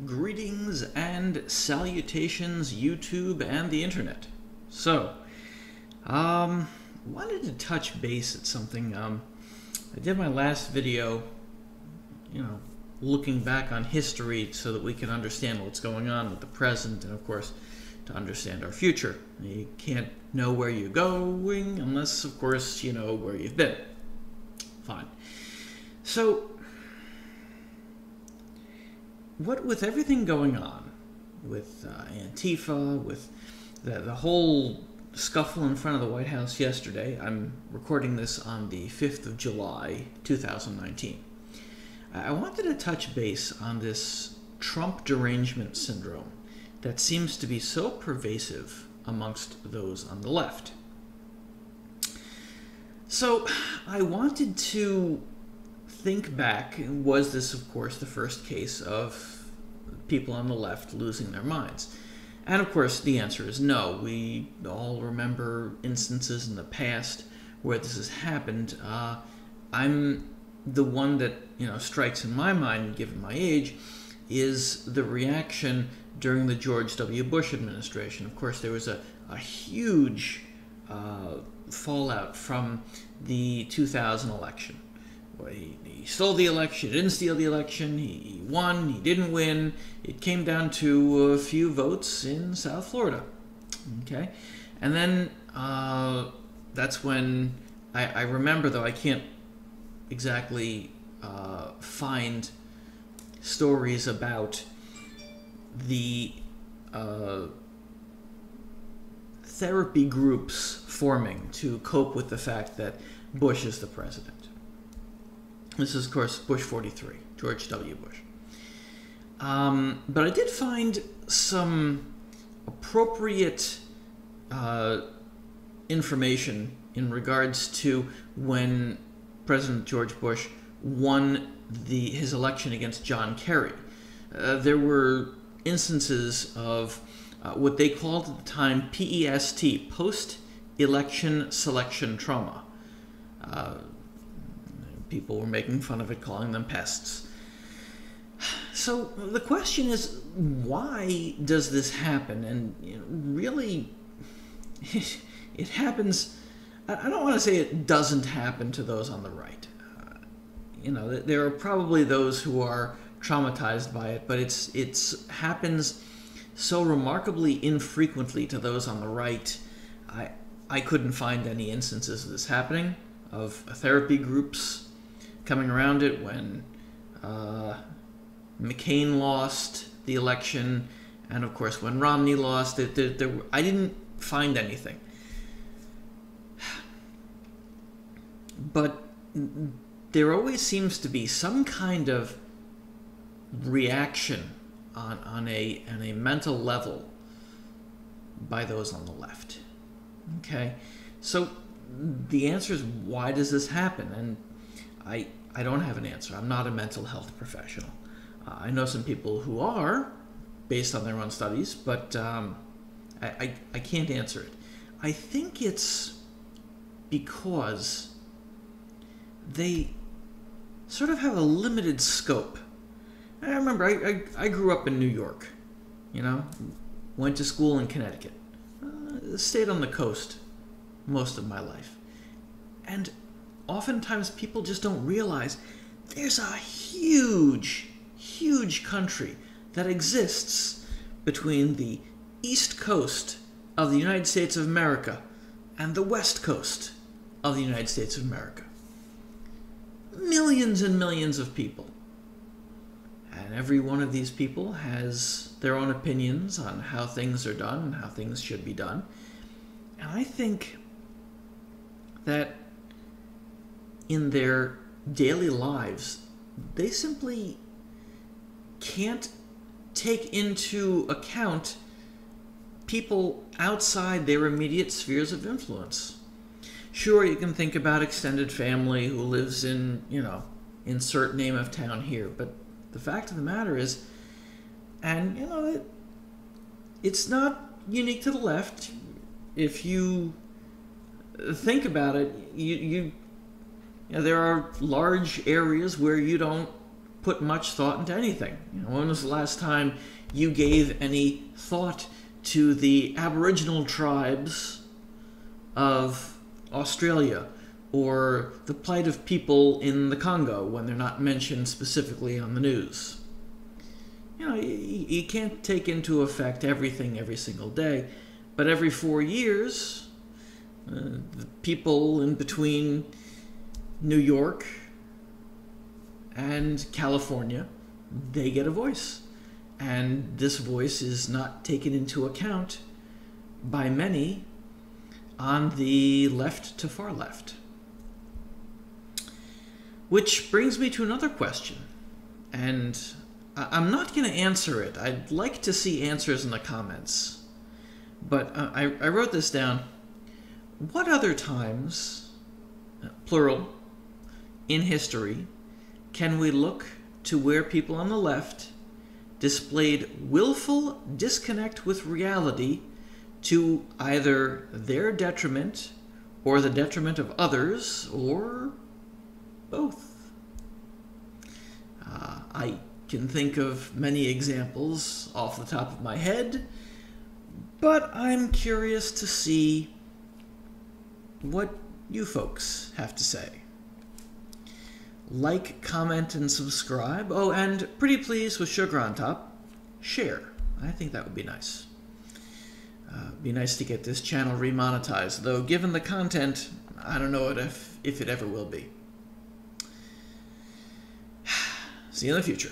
Greetings and salutations, YouTube and the internet. So, wanted to touch base at something. I did my last video, looking back on history so that we can understand what's going on with the present and, of course, to understand our future. You can't know where you're going unless, of course, you know where you've been. Fine. So, what with everything going on, with Antifa, with the whole scuffle in front of the White House yesterday, I'm recording this on the 5th of July, 2019. I wanted to touch base on this Trump derangement syndrome that seems to be so pervasive amongst those on the left. So I wanted to think back, was this, of course, the first case of people on the left losing their minds? And, of course, the answer is no. We all remember instances in the past where this has happened. I'm the one that, strikes in my mind, given my age, is the reaction during the George W. Bush administration. Of course, there was a huge fallout from the 2000 election. Well, he stole the election, he didn't steal the election, he won, he didn't win. It came down to a few votes in South Florida. Okay? And then that's when I remember, though I can't exactly find stories about the therapy groups forming to cope with the fact that Bush is the president. This is, of course, Bush 43, George W. Bush. But I did find some appropriate information in regards to when President George Bush won his election against John Kerry. There were instances of what they called at the time PEST, post-election selection trauma. People were making fun of it, calling them pests. So the question is, why does this happen? And really, it happens. I don't want to say it doesn't happen to those on the right. There are probably those who are traumatized by it, but it happens so remarkably infrequently to those on the right. I couldn't find any instances of this happening, of therapy groups coming around it when McCain lost the election, and of course when Romney lost it. I didn't find anything. But there always seems to be some kind of reaction on a mental level by those on the left. Okay? So the answer is, why does this happen? And I don't have an answer. I'm not a mental health professional. I know some people who are, based on their own studies, but I can't answer it. I think it's because they sort of have a limited scope. I remember I grew up in New York, went to school in Connecticut, stayed on the coast most of my life. And oftentimes people just don't realize there's a huge, huge country that exists between the East Coast of the United States of America and the West Coast of the United States of America. Millions and millions of people. And every one of these people has their own opinions on how things are done and how things should be done. And I think that in their daily lives, they simply can't take into account people outside their immediate spheres of influence. Sure, you can think about extended family who lives in, insert name of town here, but the fact of the matter is, and, it's not unique to the left. If you think about it, there are large areas where you don't put much thought into anything. When was the last time you gave any thought to the Aboriginal tribes of Australia, or the plight of people in the Congo when they're not mentioned specifically on the news? You can't take into effect everything every single day, but every 4 years, the people in between New York and California, they get a voice. And this voice is not taken into account by many on the left to far left. Which brings me to another question, and I'm not going to answer it. I'd like to see answers in the comments, but I wrote this down. What other times, plural, in history, can we look to where people on the left displayed willful disconnect with reality to either their detriment or the detriment of others, or both? I can think of many examples off the top of my head, but I'm curious to see what you folks have to say. Like, comment, and subscribe. Oh, and pretty please, with sugar on top, share. I think that would be nice. Be nice to get this channel remonetized, though given the content, I don't know if it ever will be. See you in the future.